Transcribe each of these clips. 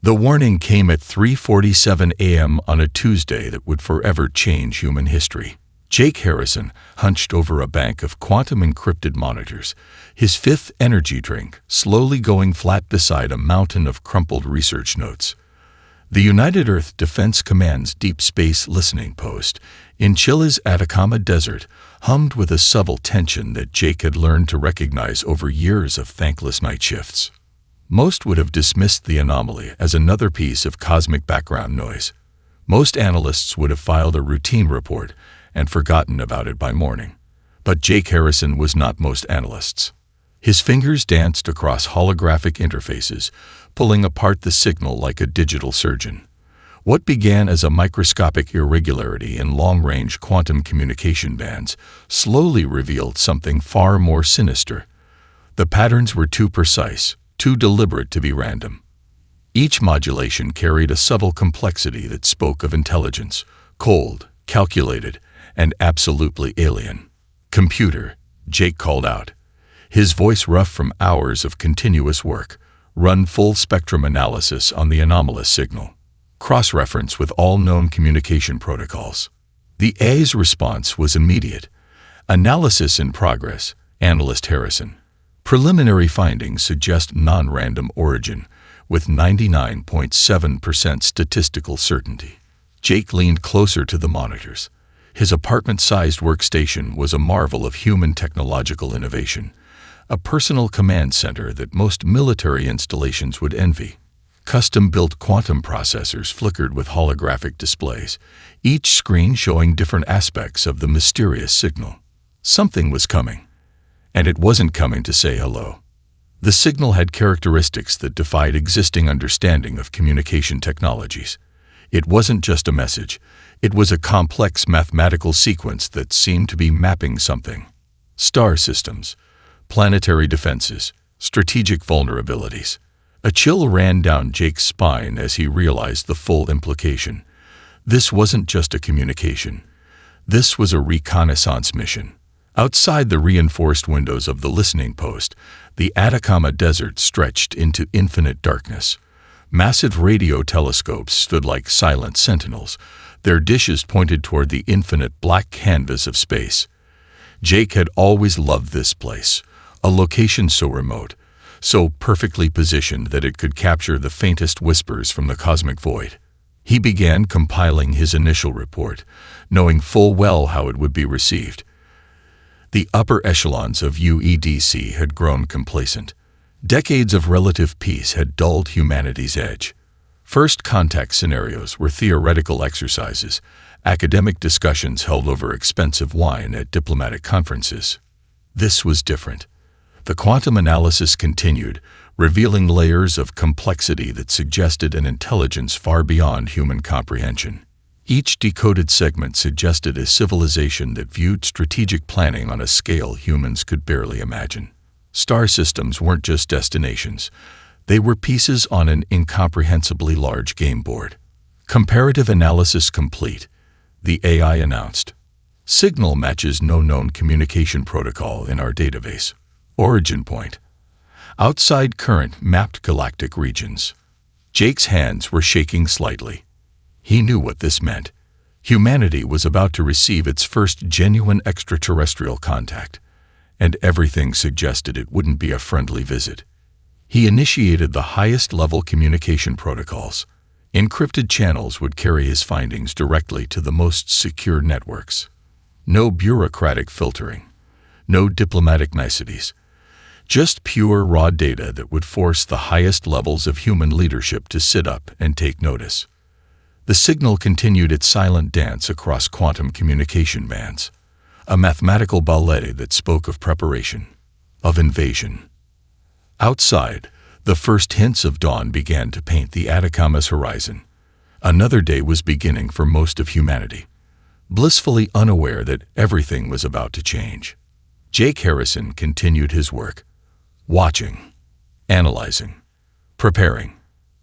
The warning came at 3:47 a.m. on a Tuesday that would forever change human history. Jake Harrison hunched over a bank of quantum-encrypted monitors, his fifth energy drink slowly going flat beside a mountain of crumpled research notes. The United Earth Defense Command's Deep Space Listening Post in Chile's Atacama Desert hummed with a subtle tension that Jake had learned to recognize over years of thankless night shifts. Most would have dismissed the anomaly as another piece of cosmic background noise. Most analysts would have filed a routine report and forgotten about it by morning. But Jake Harrison was not most analysts. His fingers danced across holographic interfaces, pulling apart the signal like a digital surgeon. What began as a microscopic irregularity in long-range quantum communication bands slowly revealed something far more sinister. The patterns were too precise, too deliberate to be random. Each modulation carried a subtle complexity that spoke of intelligence, cold, calculated, and absolutely alien. "Computer," Jake called out, his voice rough from hours of continuous work. "Run full-spectrum analysis on the anomalous signal. Cross-reference with all known communication protocols." The AI's response was immediate. "Analysis in progress, Analyst Harrison. Preliminary findings suggest non-random origin, with 99.7% statistical certainty." Jake leaned closer to the monitors. His apartment-sized workstation was a marvel of human technological innovation, a personal command center that most military installations would envy. Custom-built quantum processors flickered with holographic displays, each screen showing different aspects of the mysterious signal. Something was coming. And it wasn't coming to say hello. The signal had characteristics that defied existing understanding of communication technologies. It wasn't just a message. It was a complex mathematical sequence that seemed to be mapping something. Star systems, planetary defenses, strategic vulnerabilities. A chill ran down Jake's spine as he realized the full implication. This wasn't just a communication. This was a reconnaissance mission. Outside the reinforced windows of the listening post, the Atacama Desert stretched into infinite darkness. Massive radio telescopes stood like silent sentinels, their dishes pointed toward the infinite black canvas of space. Jake had always loved this place, a location so remote, so perfectly positioned that it could capture the faintest whispers from the cosmic void. He began compiling his initial report, knowing full well how it would be received. The upper echelons of UEDC had grown complacent. Decades of relative peace had dulled humanity's edge. First contact scenarios were theoretical exercises, academic discussions held over expensive wine at diplomatic conferences. This was different. The quantum analysis continued, revealing layers of complexity that suggested an intelligence far beyond human comprehension. Each decoded segment suggested a civilization that viewed strategic planning on a scale humans could barely imagine. Star systems weren't just destinations. They were pieces on an incomprehensibly large game board. "Comparative analysis complete," the AI announced. "Signal matches no known communication protocol in our database. Origin point. Outside current mapped galactic regions." Jake's hands were shaking slightly. He knew what this meant. Humanity was about to receive its first genuine extraterrestrial contact, and everything suggested it wouldn't be a friendly visit. He initiated the highest-level communication protocols. Encrypted channels would carry his findings directly to the most secure networks. No bureaucratic filtering, no diplomatic niceties, just pure raw data that would force the highest levels of human leadership to sit up and take notice. The signal continued its silent dance across quantum communication bands, a mathematical ballet that spoke of preparation, of invasion. Outside, the first hints of dawn began to paint the Atacama's horizon. Another day was beginning for most of humanity, blissfully unaware that everything was about to change. Jake Harrison continued his work, watching, analyzing, preparing.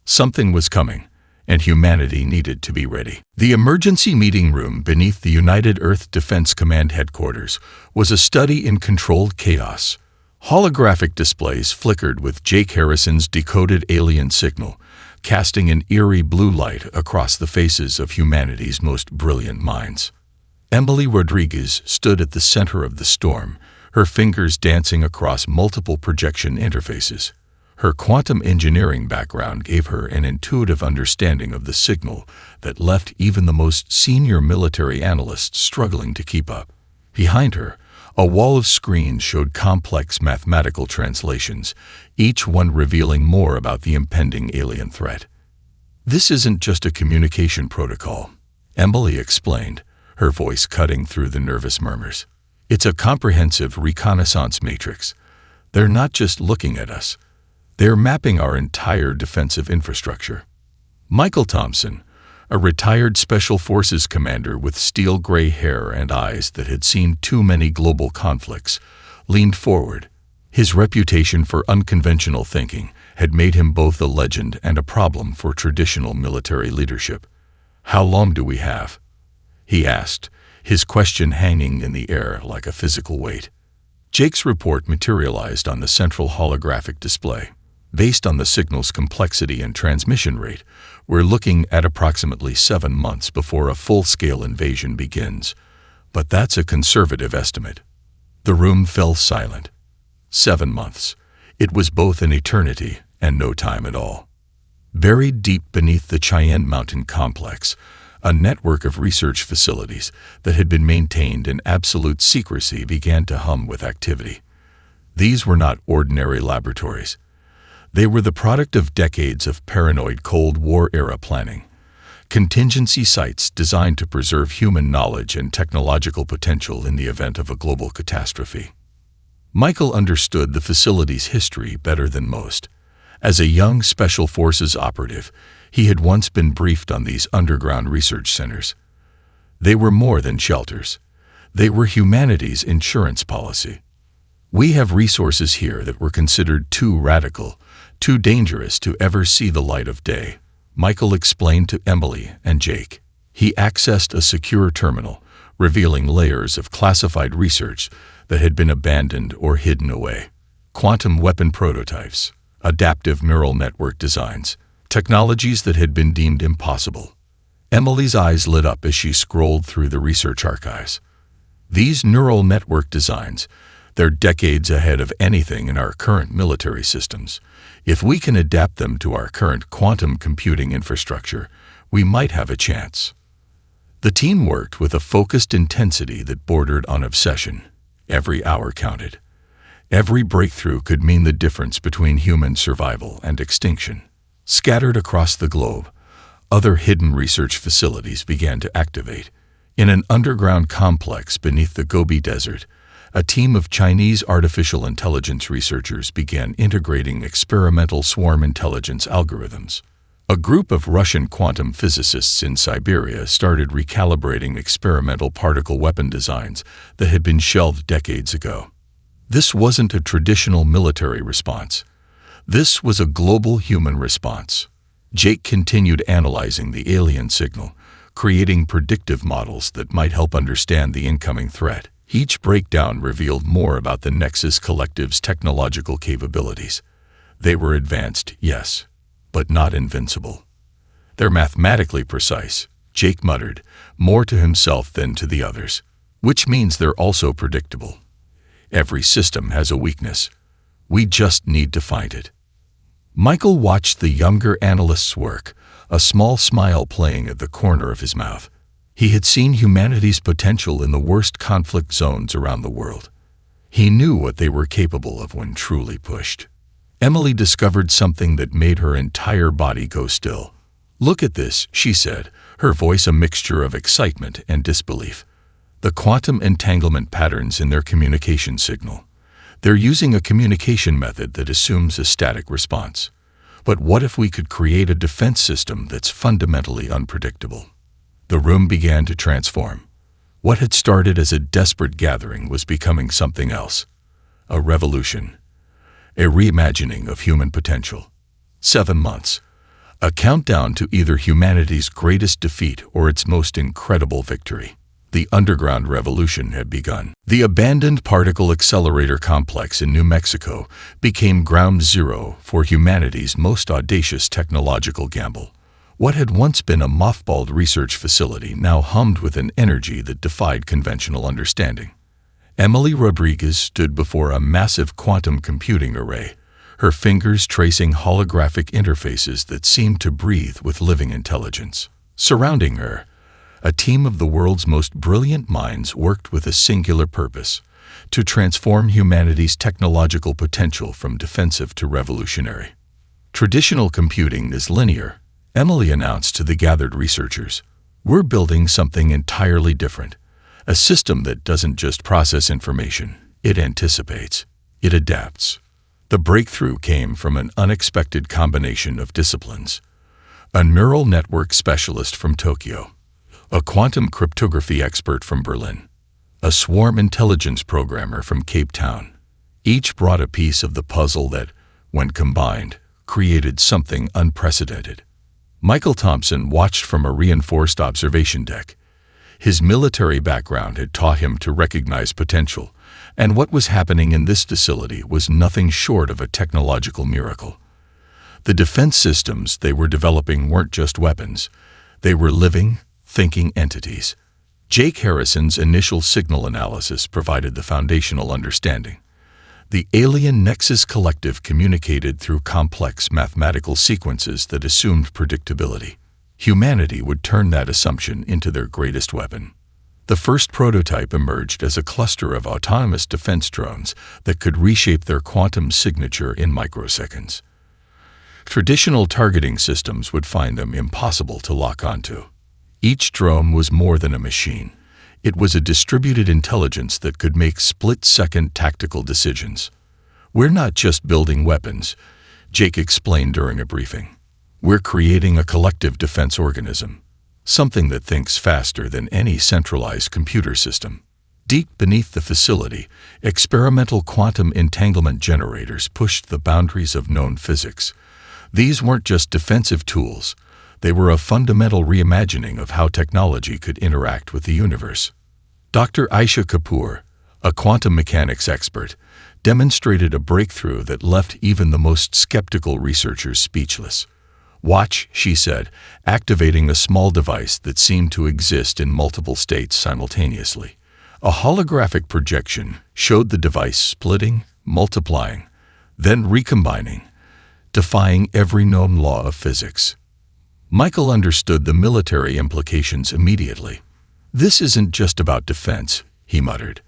Something was coming, and humanity needed to be ready. The emergency meeting room beneath the United Earth Defense Command headquarters was a study in controlled chaos. Holographic displays flickered with Jake Harrison's decoded alien signal, casting an eerie blue light across the faces of humanity's most brilliant minds. Emily Rodriguez stood at the center of the storm, her fingers dancing across multiple projection interfaces. Her quantum engineering background gave her an intuitive understanding of the signal that left even the most senior military analysts struggling to keep up. Behind her, a wall of screens showed complex mathematical translations, each one revealing more about the impending alien threat. "This isn't just a communication protocol," Emily explained, her voice cutting through the nervous murmurs. "It's a comprehensive reconnaissance matrix. They're not just looking at us. They're mapping our entire defensive infrastructure." Michael Thompson, a retired Special Forces commander with steel gray hair and eyes that had seen too many global conflicts, leaned forward. His reputation for unconventional thinking had made him both a legend and a problem for traditional military leadership. "How long do we have?" he asked, his question hanging in the air like a physical weight. Jake's report materialized on the central holographic display. "Based on the signal's complexity and transmission rate, we're looking at approximately 7 months before a full-scale invasion begins. But that's a conservative estimate." The room fell silent. 7 months. It was both an eternity and no time at all. Buried deep beneath the Cheyenne Mountain complex, a network of research facilities that had been maintained in absolute secrecy began to hum with activity. These were not ordinary laboratories. They were the product of decades of paranoid Cold War-era planning, contingency sites designed to preserve human knowledge and technological potential in the event of a global catastrophe. Michael understood the facility's history better than most. As a young Special Forces operative, he had once been briefed on these underground research centers. They were more than shelters. They were humanity's insurance policy. "We have resources here that were considered too radical, too dangerous to ever see the light of day," Michael explained to Emily and Jake. He accessed a secure terminal, revealing layers of classified research that had been abandoned or hidden away. Quantum weapon prototypes, adaptive neural network designs, technologies that had been deemed impossible. Emily's eyes lit up as she scrolled through the research archives. These neural network designs, they're decades ahead of anything in our current military systems. If we can adapt them to our current quantum computing infrastructure, we might have a chance. The team worked with a focused intensity that bordered on obsession. Every hour counted. Every breakthrough could mean the difference between human survival and extinction. Scattered across the globe, other hidden research facilities began to activate. In an underground complex beneath the Gobi Desert, a team of Chinese artificial intelligence researchers began integrating experimental swarm intelligence algorithms. A group of Russian quantum physicists in Siberia started recalibrating experimental particle weapon designs that had been shelved decades ago. This wasn't a traditional military response. This was a global human response. Jake continued analyzing the alien signal, creating predictive models that might help understand the incoming threat. Each breakdown revealed more about the Nexus Collective's technological capabilities. They were advanced, yes, but not invincible. "They're mathematically precise," Jake muttered, more to himself than to the others. "Which means they're also predictable. Every system has a weakness. We just need to find it." Michael watched the younger analyst's work, a small smile playing at the corner of his mouth. He had seen humanity's potential in the worst conflict zones around the world. He knew what they were capable of when truly pushed. Emily discovered something that made her entire body go still. "Look at this," she said, her voice a mixture of excitement and disbelief. "The quantum entanglement patterns in their communication signal. They're using a communication method that assumes a static response. But what if we could create a defense system that's fundamentally unpredictable?" The room began to transform. What had started as a desperate gathering was becoming something else. A revolution. A reimagining of human potential. 7 months. A countdown to either humanity's greatest defeat or its most incredible victory. The underground revolution had begun. The abandoned particle accelerator complex in New Mexico became ground zero for humanity's most audacious technological gamble. What had once been a mothballed research facility now hummed with an energy that defied conventional understanding. Emily Rodriguez stood before a massive quantum computing array, her fingers tracing holographic interfaces that seemed to breathe with living intelligence. Surrounding her, a team of the world's most brilliant minds worked with a singular purpose: to transform humanity's technological potential from defensive to revolutionary. Traditional computing is linear, Emily announced to the gathered researchers. We're building something entirely different, a system that doesn't just process information, it anticipates, it adapts. The breakthrough came from an unexpected combination of disciplines: a neural network specialist from Tokyo, a quantum cryptography expert from Berlin, a swarm intelligence programmer from Cape Town. Each brought a piece of the puzzle that, when combined, created something unprecedented. Michael Thompson watched from a reinforced observation deck. His military background had taught him to recognize potential, and what was happening in this facility was nothing short of a technological miracle. The defense systems they were developing weren't just weapons. They were living, thinking entities. Jake Harrison's initial signal analysis provided the foundational understanding. The alien Nexus Collective communicated through complex mathematical sequences that assumed predictability. Humanity would turn that assumption into their greatest weapon. The first prototype emerged as a cluster of autonomous defense drones that could reshape their quantum signature in microseconds. Traditional targeting systems would find them impossible to lock onto. Each drone was more than a machine. It was a distributed intelligence that could make split-second tactical decisions. We're not just building weapons, Jake explained during a briefing. We're creating a collective defense organism, something that thinks faster than any centralized computer system. Deep beneath the facility, experimental quantum entanglement generators pushed the boundaries of known physics. These weren't just defensive tools. They were a fundamental reimagining of how technology could interact with the universe. Dr. Aisha Kapoor, a quantum mechanics expert, demonstrated a breakthrough that left even the most skeptical researchers speechless. Watch, she said, activating a small device that seemed to exist in multiple states simultaneously. A holographic projection showed the device splitting, multiplying, then recombining, defying every known law of physics. Michael understood the military implications immediately. This isn't just about defense, he muttered.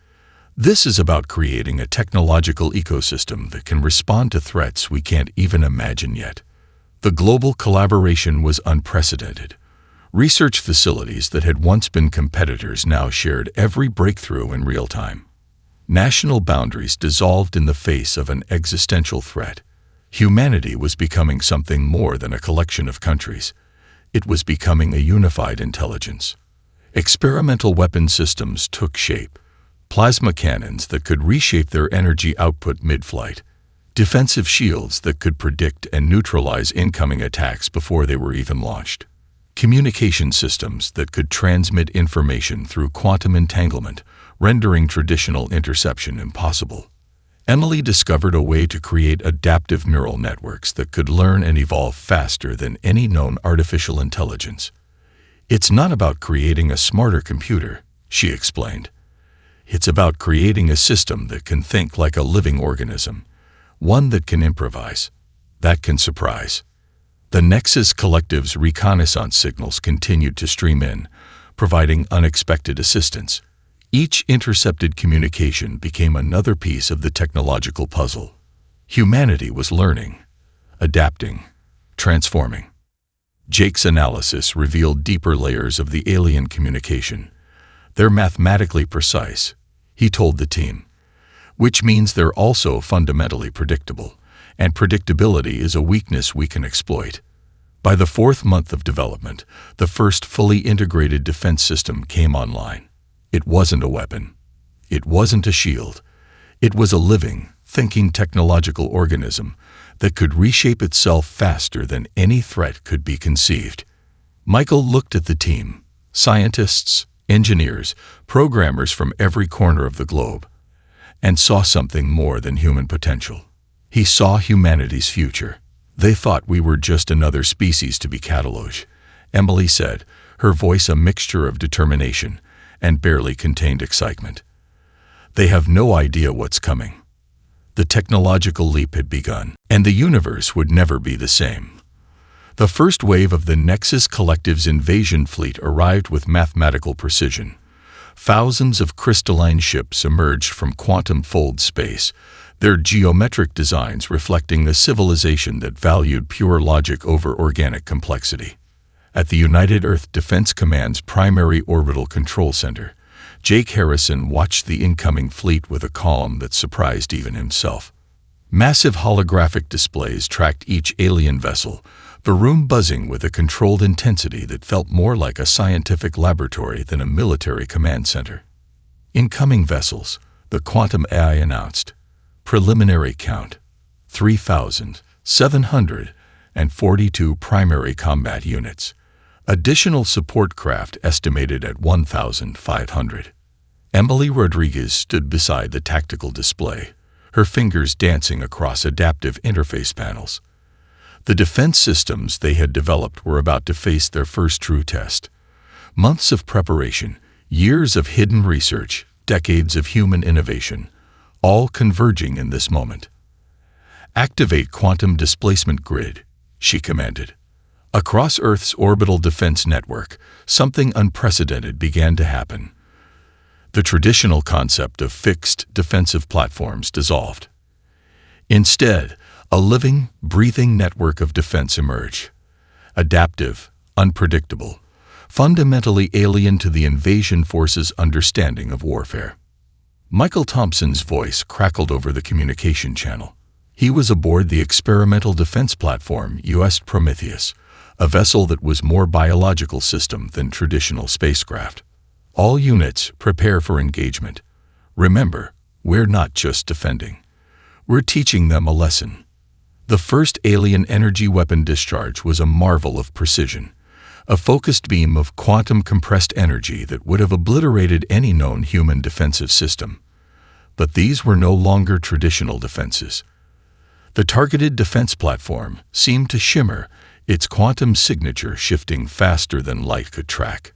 This is about creating a technological ecosystem that can respond to threats we can't even imagine yet. The global collaboration was unprecedented. Research facilities that had once been competitors now shared every breakthrough in real time. National boundaries dissolved in the face of an existential threat. Humanity was becoming something more than a collection of countries. It was becoming a unified intelligence. Experimental weapon systems took shape. Plasma cannons that could reshape their energy output mid-flight. Defensive shields that could predict and neutralize incoming attacks before they were even launched. Communication systems that could transmit information through quantum entanglement, rendering traditional interception impossible. Emily discovered a way to create adaptive neural networks that could learn and evolve faster than any known artificial intelligence. It's not about creating a smarter computer, she explained. It's about creating a system that can think like a living organism, one that can improvise, that can surprise. The Nexus Collective's reconnaissance signals continued to stream in, providing unexpected assistance. Each intercepted communication became another piece of the technological puzzle. Humanity was learning, adapting, transforming. Jake's analysis revealed deeper layers of the alien communication. They're mathematically precise, he told the team, which means they're also fundamentally predictable, and predictability is a weakness we can exploit. By the fourth month of development, the first fully integrated defense system came online. It wasn't a weapon. It wasn't a shield. It was a living, thinking technological organism that could reshape itself faster than any threat could be conceived. Michael looked at the team, scientists, engineers, programmers from every corner of the globe, and saw something more than human potential. He saw humanity's future. They thought we were just another species to be cataloged, Emily said, her voice a mixture of determination and barely contained excitement. They have no idea what's coming. The technological leap had begun, and the universe would never be the same. The first wave of the Nexus Collective's invasion fleet arrived with mathematical precision. Thousands of crystalline ships emerged from quantum-fold space, their geometric designs reflecting a civilization that valued pure logic over organic complexity. At the United Earth Defense Command's primary orbital control center, Jake Harrison watched the incoming fleet with a calm that surprised even himself. Massive holographic displays tracked each alien vessel, the room buzzing with a controlled intensity that felt more like a scientific laboratory than a military command center. Incoming vessels, the Quantum AI announced. Preliminary count, 3,742 primary combat units. Additional support craft estimated at 1,500. Emily Rodriguez stood beside the tactical display, her fingers dancing across adaptive interface panels. The defense systems they had developed were about to face their first true test. Months of preparation, years of hidden research, decades of human innovation, all converging in this moment. "Activate quantum displacement grid," she commanded. Across Earth's orbital defense network, something unprecedented began to happen. The traditional concept of fixed defensive platforms dissolved. Instead, a living, breathing network of defense emerged. Adaptive, unpredictable, fundamentally alien to the invasion force's understanding of warfare. Michael Thompson's voice crackled over the communication channel. He was aboard the experimental defense platform US Prometheus, a vessel that was more biological system than traditional spacecraft. "All units, prepare for engagement. Remember, we're not just defending. We're teaching them a lesson." The first alien energy weapon discharge was a marvel of precision, a focused beam of quantum-compressed energy that would have obliterated any known human defensive system. But these were no longer traditional defenses. The targeted defense platform seemed to shimmer, its quantum signature shifting faster than light could track.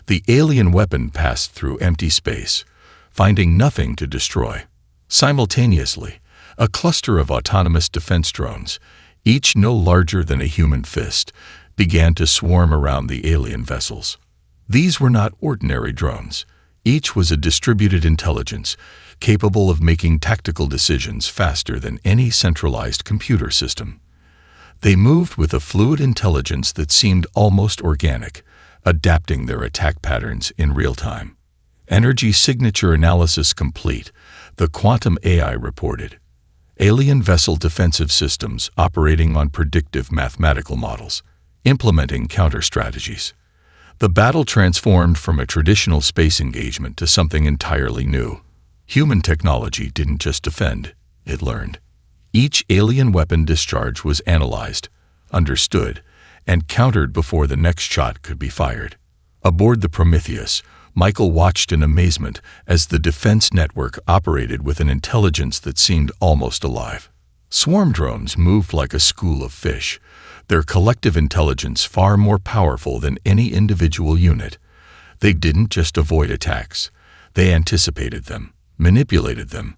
The alien weapon passed through empty space, finding nothing to destroy. Simultaneously, a cluster of autonomous defense drones, each no larger than a human fist, began to swarm around the alien vessels. These were not ordinary drones. Each was a distributed intelligence, capable of making tactical decisions faster than any centralized computer system. They moved with a fluid intelligence that seemed almost organic, adapting their attack patterns in real time. "Energy signature analysis complete," the Quantum AI reported. Alien vessel defensive systems operating on predictive mathematical models, implementing counter-strategies. The battle transformed from a traditional space engagement to something entirely new. Human technology didn't just defend, it learned. Each alien weapon discharge was analyzed, understood, and countered before the next shot could be fired. Aboard the Prometheus, Michael watched in amazement as the defense network operated with an intelligence that seemed almost alive. Swarm drones moved like a school of fish, their collective intelligence far more powerful than any individual unit. They didn't just avoid attacks, they anticipated them, manipulated them,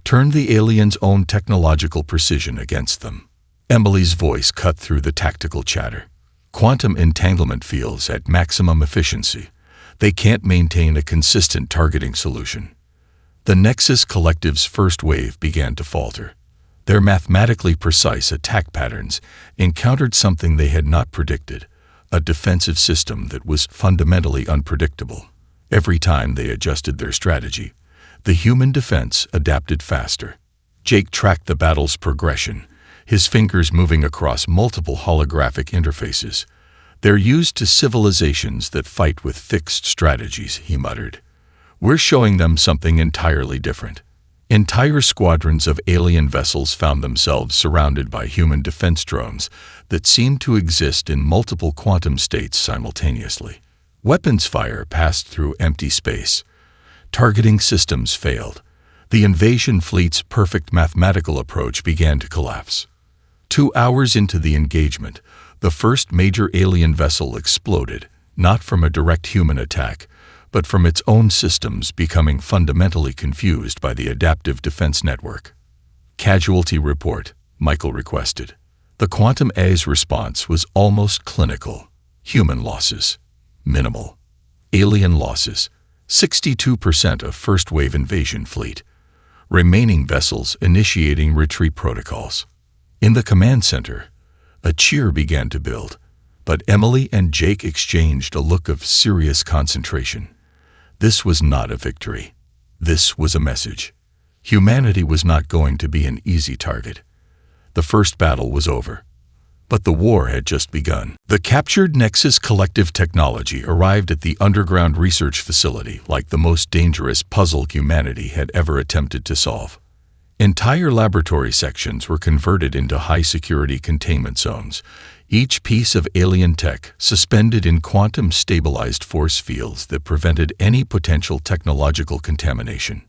turned the aliens' own technological precision against them. Emily's voice cut through the tactical chatter. "Quantum entanglement fields at maximum efficiency. They can't maintain a consistent targeting solution." The Nexus Collective's first wave began to falter. Their mathematically precise attack patterns encountered something they had not predicted, a defensive system that was fundamentally unpredictable. Every time they adjusted their strategy, the human defense adapted faster. Jake tracked the battle's progression, his fingers moving across multiple holographic interfaces. "They're used to civilizations that fight with fixed strategies," he muttered. "We're showing them something entirely different." Entire squadrons of alien vessels found themselves surrounded by human defense drones that seemed to exist in multiple quantum states simultaneously. Weapons fire passed through empty space. Targeting systems failed. The invasion fleet's perfect mathematical approach began to collapse. 2 hours into the engagement, the first major alien vessel exploded, not from a direct human attack, but from its own systems becoming fundamentally confused by the adaptive defense network. Casualty report, Michael requested. The Quantum A's response was almost clinical. Human losses, minimal. Alien losses, 62% of first-wave invasion fleet. Remaining vessels initiating retreat protocols. In the command center, a cheer began to build, but Emily and Jake exchanged a look of serious concentration. This was not a victory. This was a message. Humanity was not going to be an easy target. The first battle was over, but the war had just begun. The captured Nexus collective technology arrived at the underground research facility like the most dangerous puzzle humanity had ever attempted to solve. Entire laboratory sections were converted into high-security containment zones, each piece of alien tech suspended in quantum-stabilized force fields that prevented any potential technological contamination.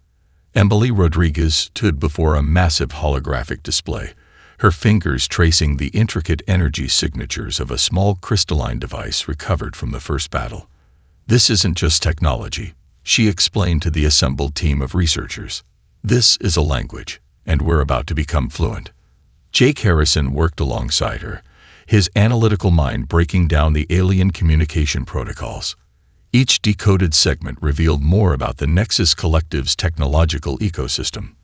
Emily Rodriguez stood before a massive holographic display, her fingers tracing the intricate energy signatures of a small crystalline device recovered from the first battle. "This isn't just technology," she explained to the assembled team of researchers. "This is a language, and we're about to become fluent." Jake Harrison worked alongside her, his analytical mind breaking down the alien communication protocols. Each decoded segment revealed more about the Nexus Collective's technological ecosystem.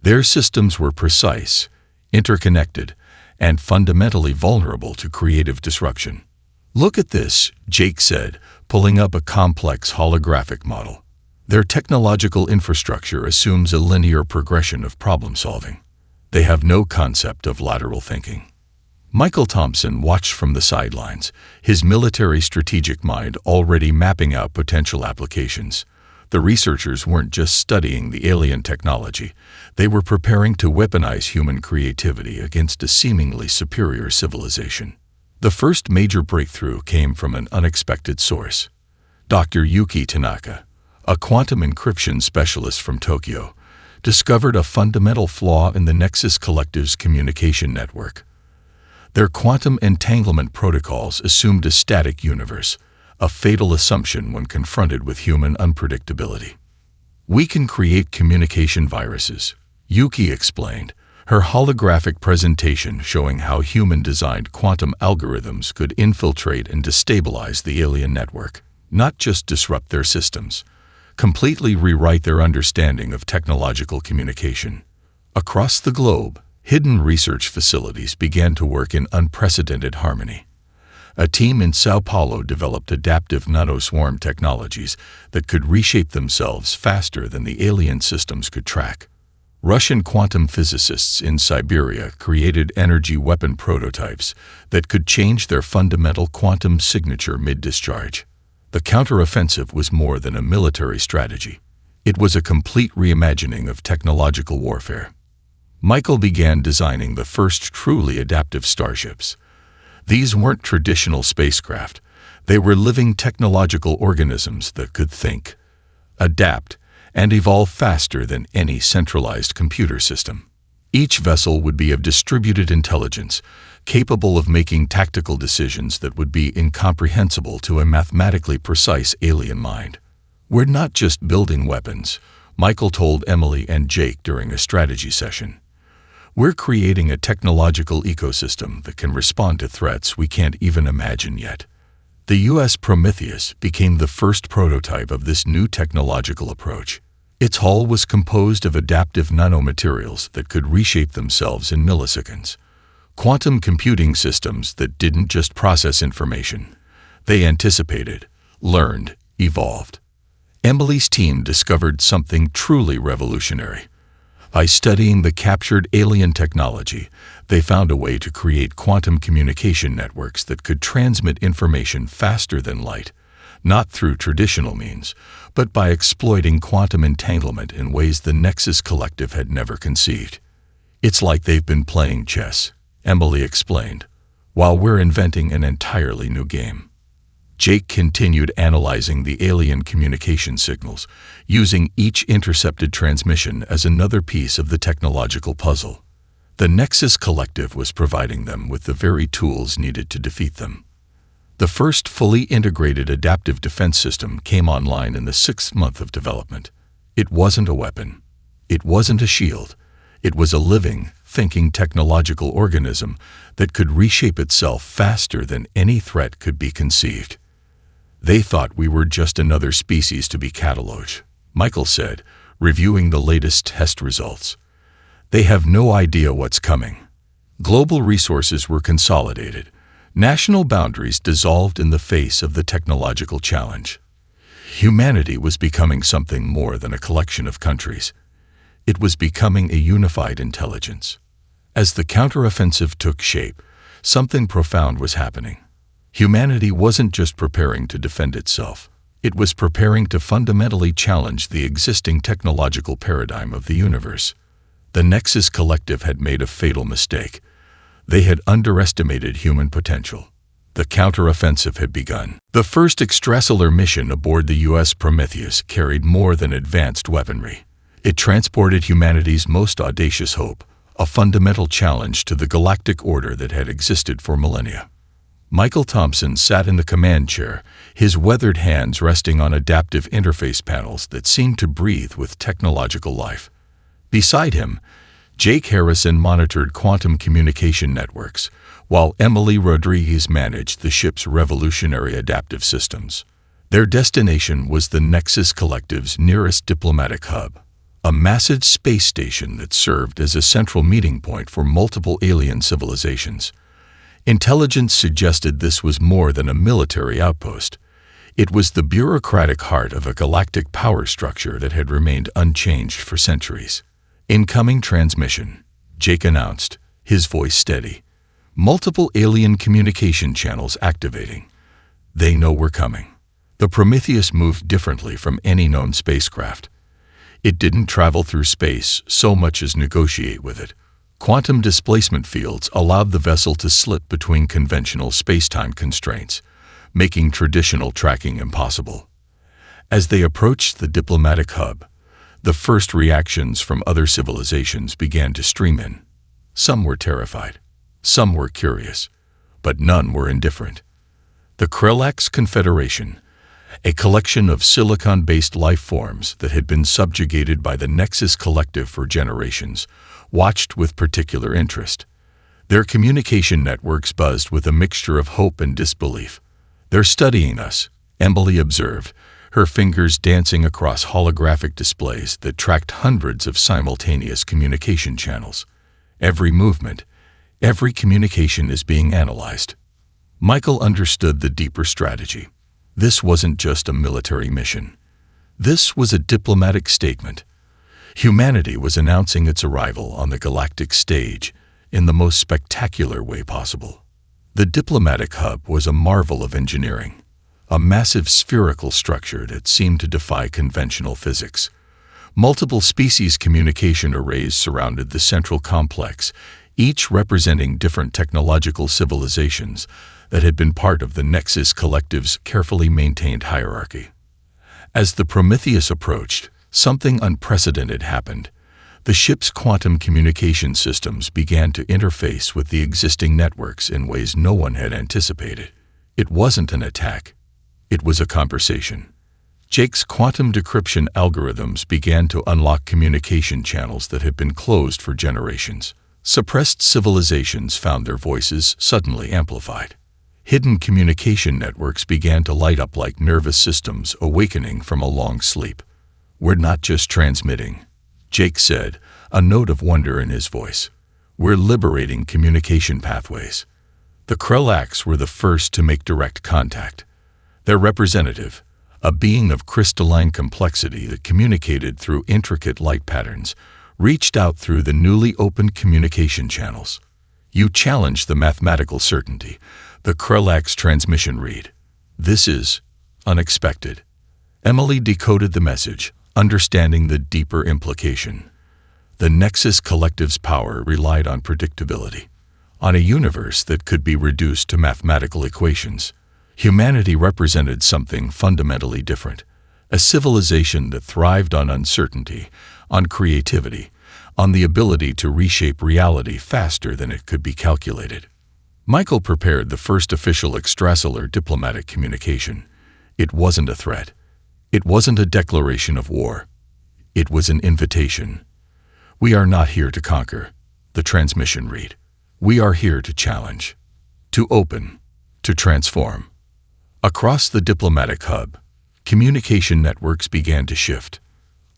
Their systems were precise, interconnected, and fundamentally vulnerable to creative disruption. "Look at this," Jake said, pulling up a complex holographic model. "Their technological infrastructure assumes a linear progression of problem-solving. They have no concept of lateral thinking." Michael Thompson watched from the sidelines, his military strategic mind already mapping out potential applications. The researchers weren't just studying the alien technology, they were preparing to weaponize human creativity against a seemingly superior civilization. The first major breakthrough came from an unexpected source. Dr. Yuki Tanaka, a quantum encryption specialist from Tokyo, discovered a fundamental flaw in the Nexus Collective's communication network. Their quantum entanglement protocols assumed a static universe, a fatal assumption when confronted with human unpredictability. "We can create communication viruses," Yuki explained, her holographic presentation showing how human-designed quantum algorithms could infiltrate and destabilize the alien network, not just disrupt their systems, completely rewrite their understanding of technological communication. Across the globe, hidden research facilities began to work in unprecedented harmony. A team in Sao Paulo developed adaptive nanoswarm technologies that could reshape themselves faster than the alien systems could track. Russian quantum physicists in Siberia created energy weapon prototypes that could change their fundamental quantum signature mid-discharge. The counteroffensive was more than a military strategy. It was a complete reimagining of technological warfare. Michael began designing the first truly adaptive starships. These weren't traditional spacecraft. They were living technological organisms that could think, adapt, and evolve faster than any centralized computer system. Each vessel would be of distributed intelligence, capable of making tactical decisions that would be incomprehensible to a mathematically precise alien mind. "We're not just building weapons," Michael told Emily and Jake during a strategy session. "We're creating a technological ecosystem that can respond to threats we can't even imagine yet." The U.S. Prometheus became the first prototype of this new technological approach. Its hull was composed of adaptive nanomaterials that could reshape themselves in milliseconds. Quantum computing systems that didn't just process information. They anticipated, learned, evolved. Emily's team discovered something truly revolutionary. By studying the captured alien technology, they found a way to create quantum communication networks that could transmit information faster than light, not through traditional means, but by exploiting quantum entanglement in ways the Nexus Collective had never conceived. "It's like they've been playing chess," Emily explained, "while we're inventing an entirely new game." Jake continued analyzing the alien communication signals, using each intercepted transmission as another piece of the technological puzzle. The Nexus Collective was providing them with the very tools needed to defeat them. The first fully integrated adaptive defense system came online in the 6th month of development. It wasn't a weapon. It wasn't a shield. It was a living, thinking technological organism that could reshape itself faster than any threat could be conceived. They thought we were just another species to be cataloged, Michael said, reviewing the latest test results. They have no idea what's coming. Global resources were consolidated. National boundaries dissolved in the face of the technological challenge. Humanity was becoming something more than a collection of countries. It was becoming a unified intelligence. As the counteroffensive took shape, something profound was happening. Humanity wasn't just preparing to defend itself. It was preparing to fundamentally challenge the existing technological paradigm of the universe. The Nexus Collective had made a fatal mistake. They had underestimated human potential. The counteroffensive had begun. The first extrasolar mission aboard the U.S. Prometheus carried more than advanced weaponry. It transported humanity's most audacious hope, a fundamental challenge to the galactic order that had existed for millennia. Michael Thompson sat in the command chair, his weathered hands resting on adaptive interface panels that seemed to breathe with technological life. Beside him, Jake Harrison monitored quantum communication networks, while Emily Rodriguez managed the ship's revolutionary adaptive systems. Their destination was the Nexus Collective's nearest diplomatic hub, a massive space station that served as a central meeting point for multiple alien civilizations. Intelligence suggested this was more than a military outpost. It was the bureaucratic heart of a galactic power structure that had remained unchanged for centuries. Incoming transmission, Jake announced, his voice steady. Multiple alien communication channels activating. They know we're coming. The Prometheus moved differently from any known spacecraft. It didn't travel through space so much as negotiate with it. Quantum displacement fields allowed the vessel to slip between conventional space-time constraints, making traditional tracking impossible. As they approached the diplomatic hub, the first reactions from other civilizations began to stream in. Some were terrified. Some were curious. But none were indifferent. The Krelax Confederation, a collection of silicon-based life forms that had been subjugated by the Nexus Collective for generations, watched with particular interest. Their communication networks buzzed with a mixture of hope and disbelief. "They're studying us," Emily observed, her fingers dancing across holographic displays that tracked hundreds of simultaneous communication channels. Every movement, every communication is being analyzed. Michael understood the deeper strategy. This wasn't just a military mission. This was a diplomatic statement. Humanity was announcing its arrival on the galactic stage in the most spectacular way possible. The diplomatic hub was a marvel of engineering. A massive spherical structure that seemed to defy conventional physics. Multiple species communication arrays surrounded the central complex, each representing different technological civilizations that had been part of the Nexus Collective's carefully maintained hierarchy. As the Prometheus approached, something unprecedented happened. The ship's quantum communication systems began to interface with the existing networks in ways no one had anticipated. It wasn't an attack. It was a conversation. Jake's quantum decryption algorithms began to unlock communication channels that had been closed for generations. Suppressed civilizations found their voices suddenly amplified. Hidden communication networks began to light up like nervous systems awakening from a long sleep. "We're not just transmitting," Jake said, a note of wonder in his voice. "We're liberating communication pathways." The Krelax were the first to make direct contact. Their representative, a being of crystalline complexity that communicated through intricate light patterns, reached out through the newly opened communication channels. "You challenge the mathematical certainty," the Krelax transmission read. "This is unexpected." Emily decoded the message, understanding the deeper implication. The Nexus Collective's power relied on predictability, on a universe that could be reduced to mathematical equations. Humanity represented something fundamentally different, a civilization that thrived on uncertainty, on creativity, on the ability to reshape reality faster than it could be calculated. Michael prepared the first official extrasolar diplomatic communication. It wasn't a threat. It wasn't a declaration of war. It was an invitation. "We are not here to conquer," the transmission read. "We are here to challenge, to open, to transform." Across the diplomatic hub, communication networks began to shift.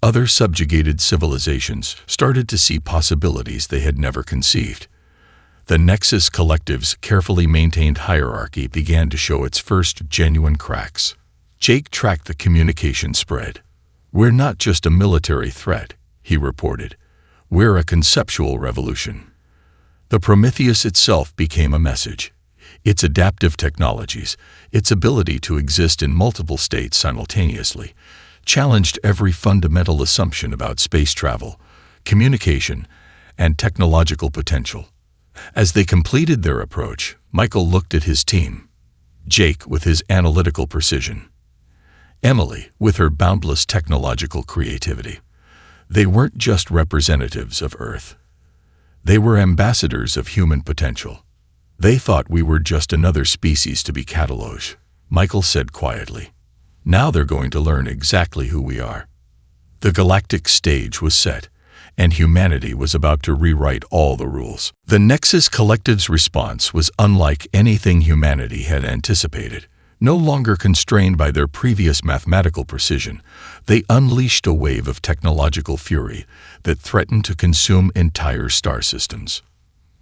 Other subjugated civilizations started to see possibilities they had never conceived. The Nexus Collective's carefully maintained hierarchy began to show its first genuine cracks. Jake tracked the communication spread. "We're not just a military threat," he reported. "We're a conceptual revolution." The Prometheus itself became a message. Its adaptive technologies, its ability to exist in multiple states simultaneously, challenged every fundamental assumption about space travel, communication, and technological potential. As they completed their approach, Michael looked at his team. Jake with his analytical precision. Emily with her boundless technological creativity. They weren't just representatives of Earth. They were ambassadors of human potential. "They thought we were just another species to be cataloged," Michael said quietly. "Now they're going to learn exactly who we are." The galactic stage was set, and humanity was about to rewrite all the rules. The Nexus Collective's response was unlike anything humanity had anticipated. No longer constrained by their previous mathematical precision, they unleashed a wave of technological fury that threatened to consume entire star systems.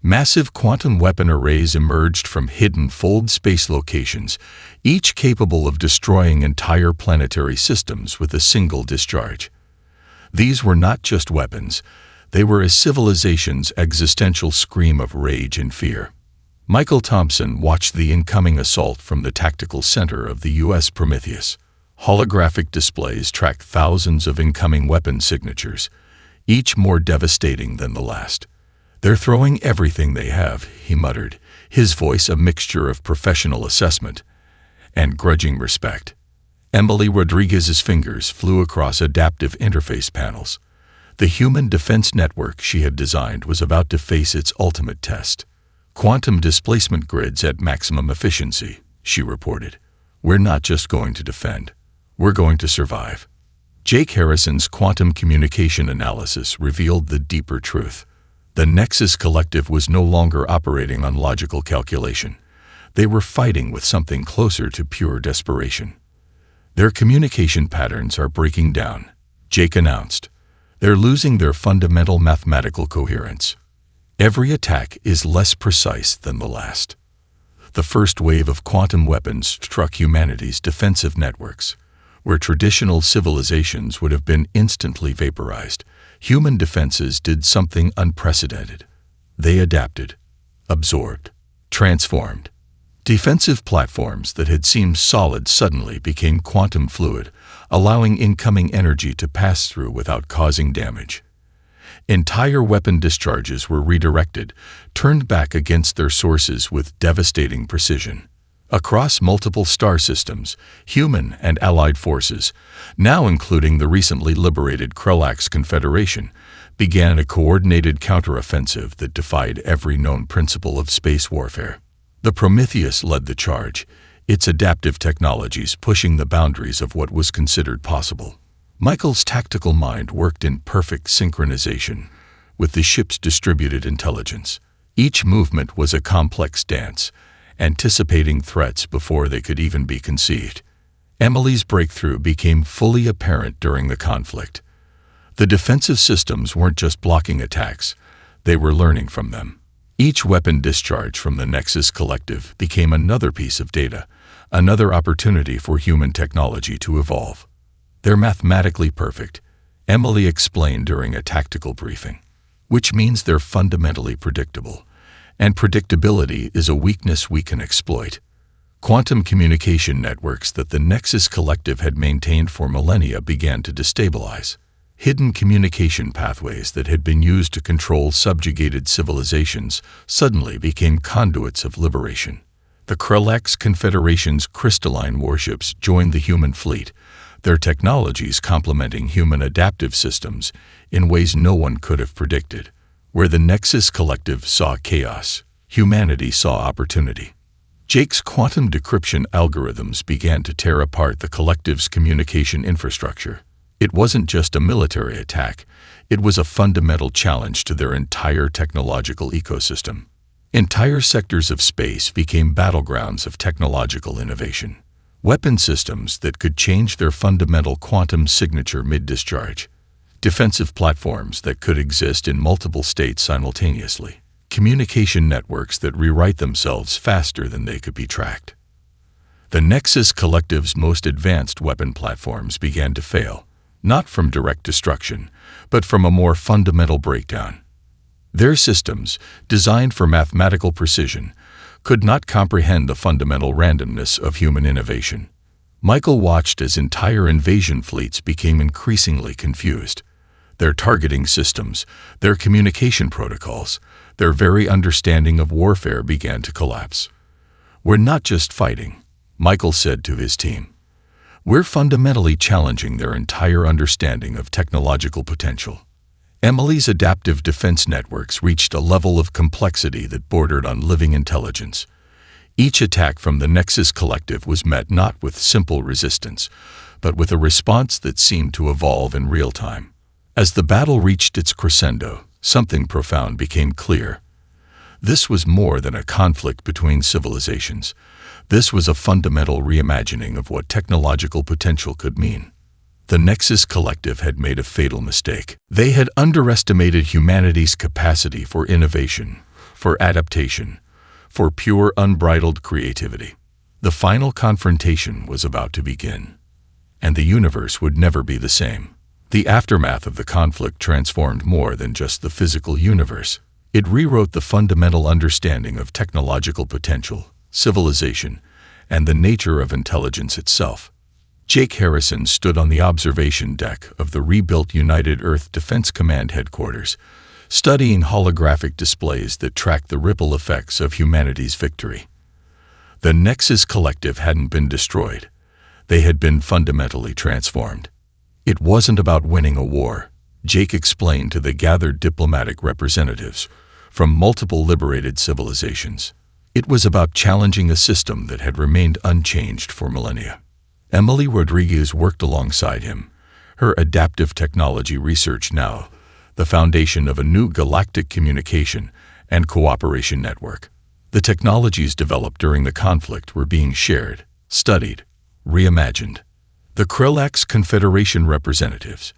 Massive quantum weapon arrays emerged from hidden fold space locations, each capable of destroying entire planetary systems with a single discharge. These were not just weapons, they were a civilization's existential scream of rage and fear. Michael Thompson watched the incoming assault from the tactical center of the U.S. Prometheus. Holographic displays tracked thousands of incoming weapon signatures, each more devastating than the last. "They're throwing everything they have," he muttered, his voice a mixture of professional assessment and grudging respect. Emily Rodriguez's fingers flew across adaptive interface panels. The human defense network she had designed was about to face its ultimate test. "Quantum displacement grids at maximum efficiency," she reported. "We're not just going to defend. We're going to survive." Jake Harrison's quantum communication analysis revealed the deeper truth. The Nexus Collective was no longer operating on logical calculation. They were fighting with something closer to pure desperation. "Their communication patterns are breaking down," Jake announced. "They're losing their fundamental mathematical coherence. Every attack is less precise than the last." The first wave of quantum weapons struck humanity's defensive networks. Where traditional civilizations would have been instantly vaporized, human defenses did something unprecedented. They adapted, absorbed, transformed. Defensive platforms that had seemed solid suddenly became quantum fluid, allowing incoming energy to pass through without causing damage. Entire weapon discharges were redirected, turned back against their sources with devastating precision. Across multiple star systems, human and allied forces, now including the recently liberated Krelax Confederation, began a coordinated counteroffensive that defied every known principle of space warfare. The Prometheus led the charge, its adaptive technologies pushing the boundaries of what was considered possible. Michael's tactical mind worked in perfect synchronization with the ship's distributed intelligence. Each movement was a complex dance, anticipating threats before they could even be conceived. Emily's breakthrough became fully apparent during the conflict. The defensive systems weren't just blocking attacks, they were learning from them. Each weapon discharge from the Nexus Collective became another piece of data, another opportunity for human technology to evolve. "They're mathematically perfect," Emily explained during a tactical briefing, "which means they're fundamentally predictable. And predictability is a weakness we can exploit." Quantum communication networks that the Nexus Collective had maintained for millennia began to destabilize. Hidden communication pathways that had been used to control subjugated civilizations suddenly became conduits of liberation. The Krellx Confederation's crystalline warships joined the human fleet, their technologies complementing human adaptive systems in ways no one could have predicted. Where the Nexus Collective saw chaos, humanity saw opportunity. Jake's quantum decryption algorithms began to tear apart the collective's communication infrastructure. It wasn't just a military attack, it was a fundamental challenge to their entire technological ecosystem. Entire sectors of space became battlegrounds of technological innovation. Weapon systems that could change their fundamental quantum signature mid-discharge. Defensive platforms that could exist in multiple states simultaneously. Communication networks that rewrite themselves faster than they could be tracked. The Nexus Collective's most advanced weapon platforms began to fail, not from direct destruction, but from a more fundamental breakdown. Their systems, designed for mathematical precision, could not comprehend the fundamental randomness of human innovation. Michael watched as entire invasion fleets became increasingly confused. Their targeting systems, their communication protocols, their very understanding of warfare began to collapse. "We're not just fighting," Michael said to his team. "We're fundamentally challenging their entire understanding of technological potential." Emily's adaptive defense networks reached a level of complexity that bordered on living intelligence. Each attack from the Nexus Collective was met not with simple resistance, but with a response that seemed to evolve in real time. As the battle reached its crescendo, something profound became clear. This was more than a conflict between civilizations. This was a fundamental reimagining of what technological potential could mean. The Nexus Collective had made a fatal mistake. They had underestimated humanity's capacity for innovation, for adaptation, for pure unbridled creativity. The final confrontation was about to begin, and the universe would never be the same. The aftermath of the conflict transformed more than just the physical universe. It rewrote the fundamental understanding of technological potential, civilization, and the nature of intelligence itself. Jake Harrison stood on the observation deck of the rebuilt United Earth Defense Command headquarters, studying holographic displays that tracked the ripple effects of humanity's victory. The Nexus Collective hadn't been destroyed. They had been fundamentally transformed. It wasn't about winning a war, Jake explained to the gathered diplomatic representatives from multiple liberated civilizations. It was about challenging a system that had remained unchanged for millennia. Emily Rodriguez worked alongside him, her adaptive technology research now the foundation of a new galactic communication and cooperation network. The technologies developed during the conflict were being shared, studied, reimagined. The Krellx Confederation representatives,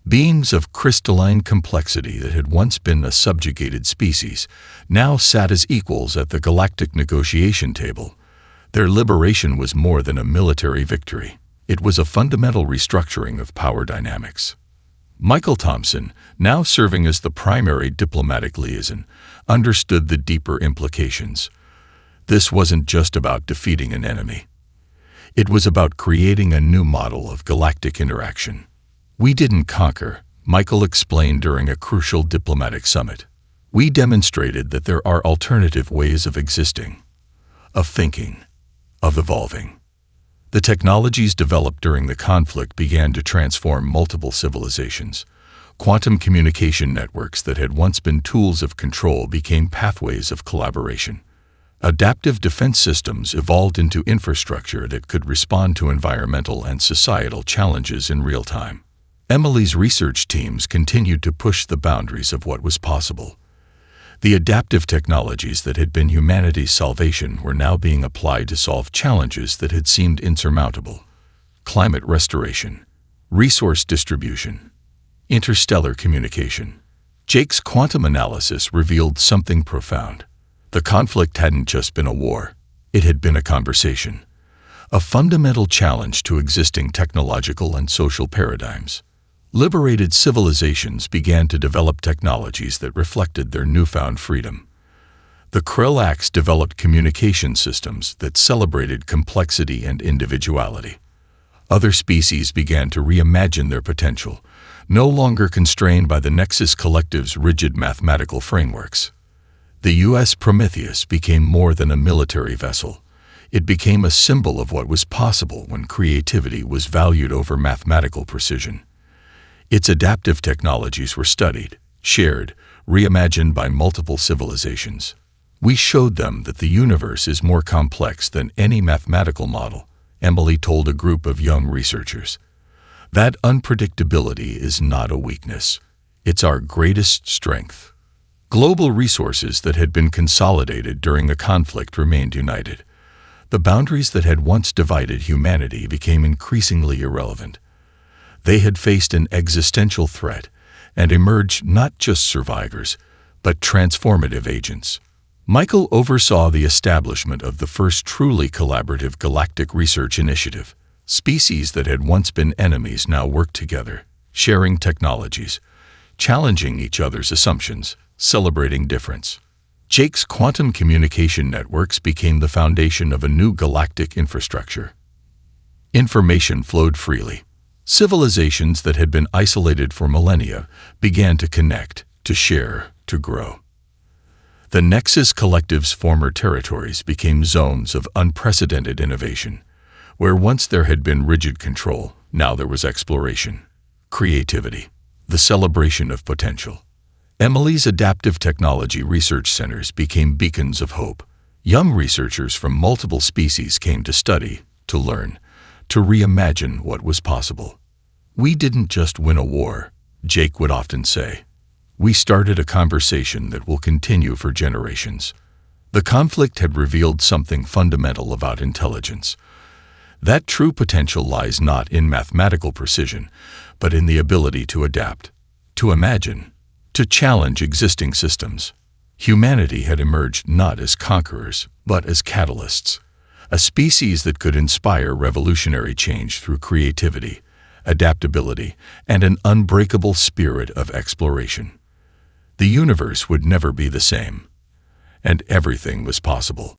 beings of crystalline complexity that had once been a subjugated species, now sat as equals at the galactic negotiation table. Their liberation was more than a military victory. It was a fundamental restructuring of power dynamics. Michael Thompson, now serving as the primary diplomatic liaison, understood the deeper implications. This wasn't just about defeating an enemy. It was about creating a new model of galactic interaction. "We didn't conquer," Michael explained during a crucial diplomatic summit. "We demonstrated that there are alternative ways of existing, of thinking, of evolving." The technologies developed during the conflict began to transform multiple civilizations. Quantum communication networks that had once been tools of control became pathways of collaboration. Adaptive defense systems evolved into infrastructure that could respond to environmental and societal challenges in real time. Emily's research teams continued to push the boundaries of what was possible. The adaptive technologies that had been humanity's salvation were now being applied to solve challenges that had seemed insurmountable. Climate restoration, resource distribution, interstellar communication. Jake's quantum analysis revealed something profound. The conflict hadn't just been a war, it had been a conversation, a fundamental challenge to existing technological and social paradigms. Liberated civilizations began to develop technologies that reflected their newfound freedom. The Krellx developed communication systems that celebrated complexity and individuality. Other species began to reimagine their potential, no longer constrained by the Nexus Collective's rigid mathematical frameworks. The U.S. Prometheus became more than a military vessel. It became a symbol of what was possible when creativity was valued over mathematical precision. Its adaptive technologies were studied, shared, reimagined by multiple civilizations. We showed them that the universe is more complex than any mathematical model, Emily told a group of young researchers. That unpredictability is not a weakness. It's our greatest strength. Global resources that had been consolidated during a conflict remained united. The boundaries that had once divided humanity became increasingly irrelevant. They had faced an existential threat and emerged not just survivors, but transformative agents. Michael oversaw the establishment of the first truly collaborative galactic research initiative. Species that had once been enemies now worked together, sharing technologies, challenging each other's assumptions, celebrating difference. Jake's quantum communication networks became the foundation of a new galactic infrastructure. Information flowed freely. Civilizations that had been isolated for millennia began to connect, to share, to grow. The Nexus Collective's former territories became zones of unprecedented innovation. Where once there had been rigid control, now there was exploration, creativity, the celebration of potential. Emily's adaptive technology research centers became beacons of hope. Young researchers from multiple species came to study, to learn, to reimagine what was possible. We didn't just win a war, Jake would often say. We started a conversation that will continue for generations. The conflict had revealed something fundamental about intelligence. That true potential lies not in mathematical precision, but in the ability to adapt, to imagine, to challenge existing systems. Humanity had emerged not as conquerors, but as catalysts, a species that could inspire revolutionary change through creativity, adaptability, and an unbreakable spirit of exploration. The universe would never be the same, and everything was possible.